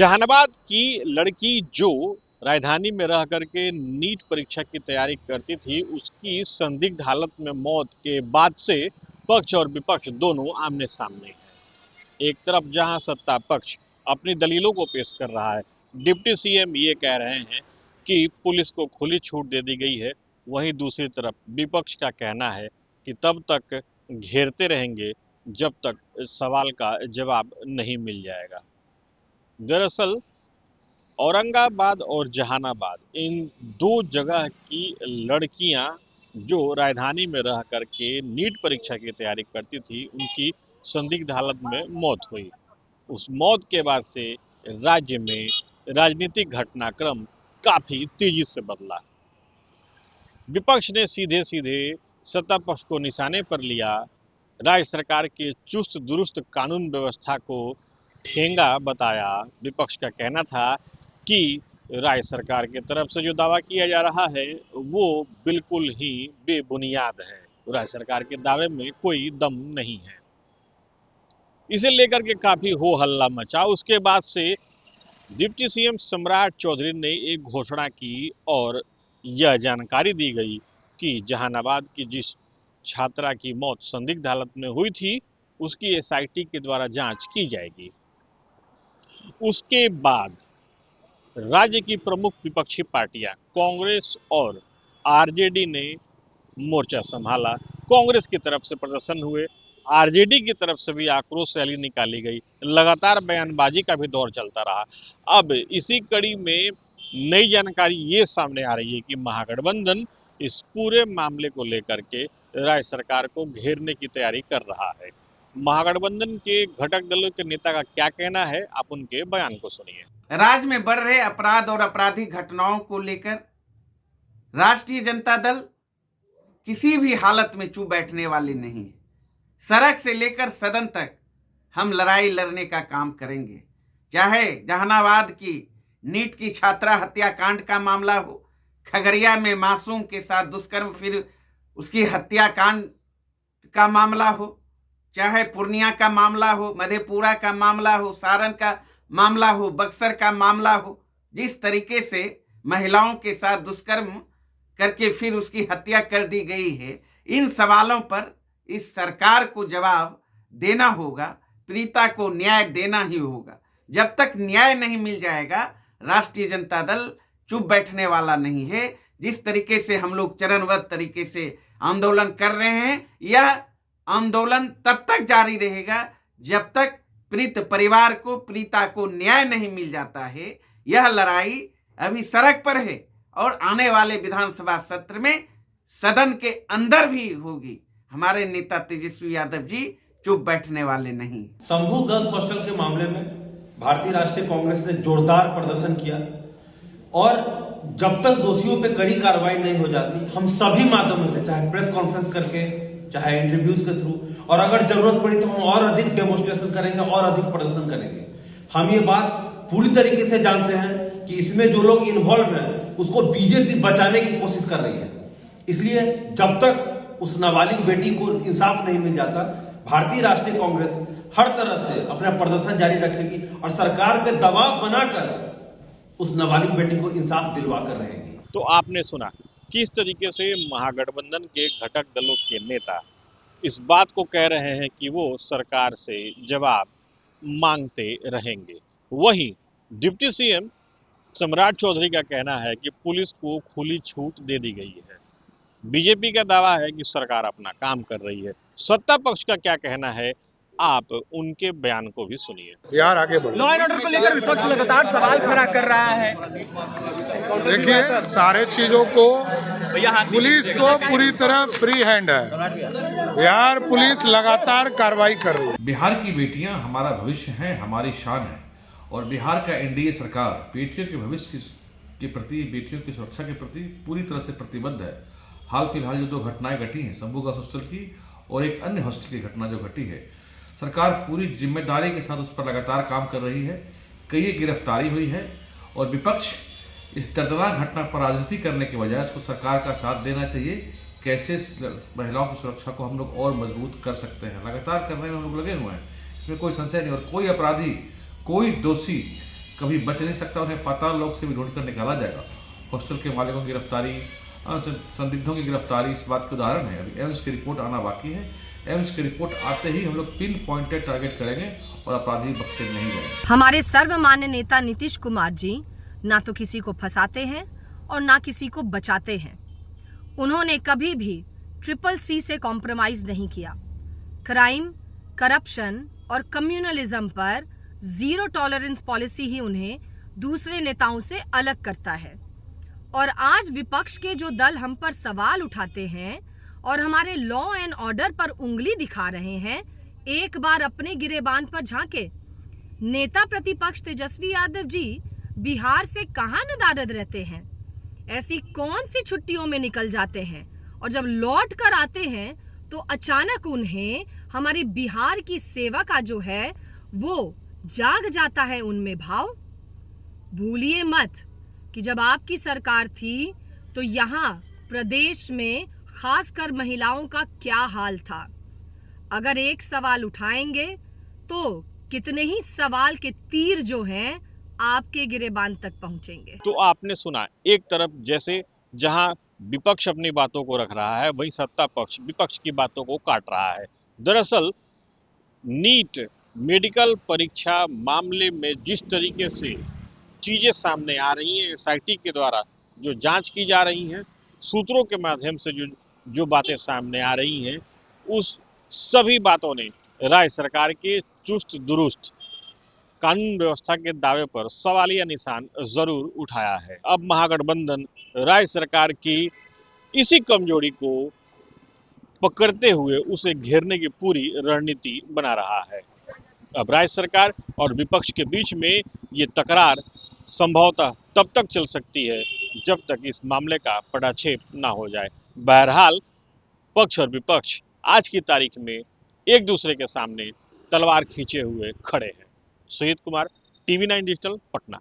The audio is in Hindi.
जहानाबाद की लड़की जो राजधानी में रह करके नीट परीक्षा की तैयारी करती थी, उसकी संदिग्ध हालत में मौत के बाद से पक्ष और विपक्ष दोनों आमने सामने हैं। एक तरफ जहां सत्ता पक्ष अपनी दलीलों को पेश कर रहा है, डिप्टी सीएम ये कह रहे हैं कि पुलिस को खुली छूट दे दी गई है, वहीं दूसरी तरफ विपक्ष का कहना है कि तब तक घेरते रहेंगे जब तक सवाल का जवाब नहीं मिल जाएगा। दरअसल औरंगाबाद और जहानाबाद इन दो जगह की लड़कियां जो राजधानी में रह करके नीट परीक्षा की तैयारी करती थी, उनकी संदिग्ध हालत में मौत हुई। उस मौत के बाद से राज्य में राजनीतिक घटनाक्रम काफी तेजी से बदला। विपक्ष ने सीधे सीधे सत्ता पक्ष को निशाने पर लिया। राज्य सरकार के चुस्त दुरुस्त कानून व्यवस्था को ठेंगा बताया। विपक्ष का कहना था कि राज्य सरकार की तरफ से जो दावा किया जा रहा है वो बिल्कुल ही बेबुनियाद है, राज्य सरकार के दावे में कोई दम नहीं है। इसे लेकर के काफी हो हल्ला मचा। उसके बाद से डिप्टी सीएम सम्राट चौधरी ने एक घोषणा की और यह जानकारी दी गई कि जहानाबाद की जिस छात्रा की मौत संदिग्ध हालत में हुई थी, उसकी एसआईटी के द्वारा जांच की जाएगी। उसके बाद राज्य की प्रमुख विपक्षी पार्टियां कांग्रेस और आरजेडी ने मोर्चा संभाला। कांग्रेस की तरफ से प्रदर्शन हुए, आरजेडी की तरफ से भी आक्रोश रैली निकाली गई। लगातार बयानबाजी का भी दौर चलता रहा। अब इसी कड़ी में नई जानकारी ये सामने आ रही है कि महागठबंधन इस पूरे मामले को लेकर के राज्य सरकार को घेरने की तैयारी कर रहा है। महागठबंधन के घटक दलों के नेता का क्या कहना है, आप उनके बयान को सुनिए। राज्य में बढ़ रहे अपराध और आपराधिक घटनाओं को लेकर राष्ट्रीय जनता दल किसी भी हालत में चुप बैठने वाली नहीं है। सड़क से लेकर सदन तक हम लड़ाई लड़ने का काम करेंगे। चाहे जहानाबाद की नीट की छात्रा हत्याकांड का मामला हो, खगड़िया में मासूम के साथ दुष्कर्म फिर उसकी हत्याकांड का मामला हो, चाहे पूर्णिया का मामला हो, मधेपुरा का मामला हो, सारण का मामला हो, बक्सर का मामला हो। जिस तरीके से महिलाओं के साथ दुष्कर्म करके फिर उसकी हत्या कर दी गई है, इन सवालों पर इस सरकार को जवाब देना होगा। पीड़िता को न्याय देना ही होगा। जब तक न्याय नहीं मिल जाएगा, राष्ट्रीय जनता दल चुप बैठने वाला नहीं है। जिस तरीके से हम लोग चरणबद्ध तरीके से आंदोलन कर रहे हैं, यह आंदोलन तब तक जारी रहेगा जब तक पीड़ित परिवार को, पीड़िता को न्याय नहीं मिल जाता है। यह लड़ाई अभी सड़क पर है और आने वाले विधानसभा सत्र में सदन के अंदर भी होगी। हमारे नेता तेजस्वी यादव जी चुप बैठने वाले नहीं। शंभू गर्ल्स हॉस्टल के मामले में भारतीय राष्ट्रीय कांग्रेस ने जोरदार प्रदर्शन किया और जब तक दोषियों पे कड़ी कार्रवाई नहीं हो जाती, हम सभी माध्यमों से, चाहे प्रेस कॉन्फ्रेंस करके, चाहे इंटरव्यूज के थ्रू, और अगर जरूरत पड़ी तो हम और अधिक डेमोन्स्ट्रेशन करेंगे और अधिक प्रदर्शन करेंगे। हम ये बात पूरी तरीके से जानते हैं कि इसमें जो लोग इन्वॉल्व हैं उसको बीजेपी बचाने की कोशिश कर रही है। इसलिए जब तक उस नाबालिग बेटी को इंसाफ नहीं मिल जाता, भारतीय राष्ट्रीय कांग्रेस हर तरह से अपना प्रदर्शन जारी रखेगी और सरकार पे दबाव बनाकर उस नाबालिग बेटी को इंसाफ दिलवा कर रहेगी। तो आपने सुना किस तरीके से महागठबंधन के घटक दलों के नेता इस बात को कह रहे हैं कि वो सरकार से जवाब मांगते रहेंगे। वहीं डिप्टी सीएम सम्राट चौधरी का कहना है कि पुलिस को खुली छूट दे दी गई है। बीजेपी का दावा है कि सरकार अपना काम कर रही है। सत्ता पक्ष का क्या कहना है, आप उनके बयान को भी सुनिए। यार आगे बढ़ो। लॉ एंड ऑर्डर को लेकर विपक्ष लगातार सवाल खड़ा कर रहा है। देखिए, सारे चीजों को पुलिस को पूरी तरह फ्री हैंड है। बिहार पुलिस लगातार कार्रवाई कर रही है। बिहार की बेटियां हमारा भविष्य हैं, हमारी शान है और बिहार का एनडीए सरकार बेटियों के भविष्य के प्रति, बेटियों की सुरक्षा के प्रति पूरी तरह से प्रतिबद्ध है। हाल फिलहाल जो दो घटनाएं घटी हैं, शंभू गर्ल्स हॉस्टल की और एक अन्य हॉस्टल की घटना जो घटी है, सरकार पूरी जिम्मेदारी के साथ उस पर लगातार काम कर रही है। कई गिरफ्तारी हुई है और विपक्ष इस दर्दनाक घटना पर राजनीति करने के बजाय उसको सरकार का साथ देना चाहिए। कैसे महिलाओं की सुरक्षा को हम लोग और मजबूत कर सकते हैं, लगातार करने में हम लोग लगे हुए हैं, इसमें कोई संशय नहीं। और कोई अपराधी, कोई दोषी कभी बच नहीं सकता, उन्हें पाताल लोक से भी ढूंढ कर निकाला जाएगा। हॉस्टल के मालिकों की गिरफ्तारी, संदिग्धों की गिरफ्तारी इस बात के उदाहरण है। अभी एम्स की रिपोर्ट आना बाकी है। एम्स की रिपोर्ट आते ही हम लोग पिन पॉइंटेड टारगेट करेंगे और अपराधी बख्शे नहीं जाएंगे। हमारे सर्वमान्य नेता नीतीश कुमार जी ना तो किसी को फंसाते हैं और ना किसी को बचाते हैं। उन्होंने कभी भी CCC से कॉम्प्रोमाइज नहीं किया। क्राइम, करप्शन और कम्युनलिज्म पर जीरो टॉलरेंस पॉलिसी ही उन्हें दूसरे नेताओं से अलग करता है। और आज विपक्ष के जो दल हम पर सवाल उठाते हैं और हमारे लॉ एंड ऑर्डर पर उंगली दिखा रहे हैं, एक बार अपने गिरेबान पर झांके। नेता प्रतिपक्ष तेजस्वी यादव जी बिहार से कहां नदारद रहते हैं? ऐसी कौन सी छुट्टियों में निकल जाते हैं और जब लौट कर आते हैं तो अचानक उन्हें हमारी बिहार की सेवा का जो है वो जाग जाता है उनमें भाव। भूलिए मत कि जब आपकी सरकार थी तो यहाँ प्रदेश में खासकर महिलाओं का क्या हाल था। अगर एक सवाल उठाएंगे तो कितने ही सवाल के तीर जो हैं आपके गिरेबान तक पहुंचेंगे। तो आपने सुना, एक तरफ जैसे जहां विपक्ष अपनी बातों को रख रहा है, वहीं सत्ता पक्ष विपक्ष की बातों को काट रहा है। दरअसल नीट मेडिकल परीक्षा मामले में जिस तरीके से चीजें सामने आ रही हैं, SIT के द्वारा जो जांच की जा रही हैं, सूत्रों के माध्यम से जो बातें सामने आ रही हैं, उस सभी बातों ने राज्य सरकार के चुस्त दुरुस्त कानून व्यवस्था के दावे पर सवालिया निशान जरूर उठाया है। अब महागठबंधन राज्य सरकार की इसी कमजोरी को पकड़ते हुए उसे घेरने की पूरी रणनीति बना रहा है। अब राज्य सरकार और विपक्ष के बीच में ये तकरार संभवतः तब तक चल सकती है जब तक इस मामले का पटाक्षेप ना हो जाए। बहरहाल पक्ष और विपक्ष आज की तारीख में एक दूसरे के सामने तलवार खींचे हुए खड़े हैं। Sujit Kumar, TV9 digital, Patna.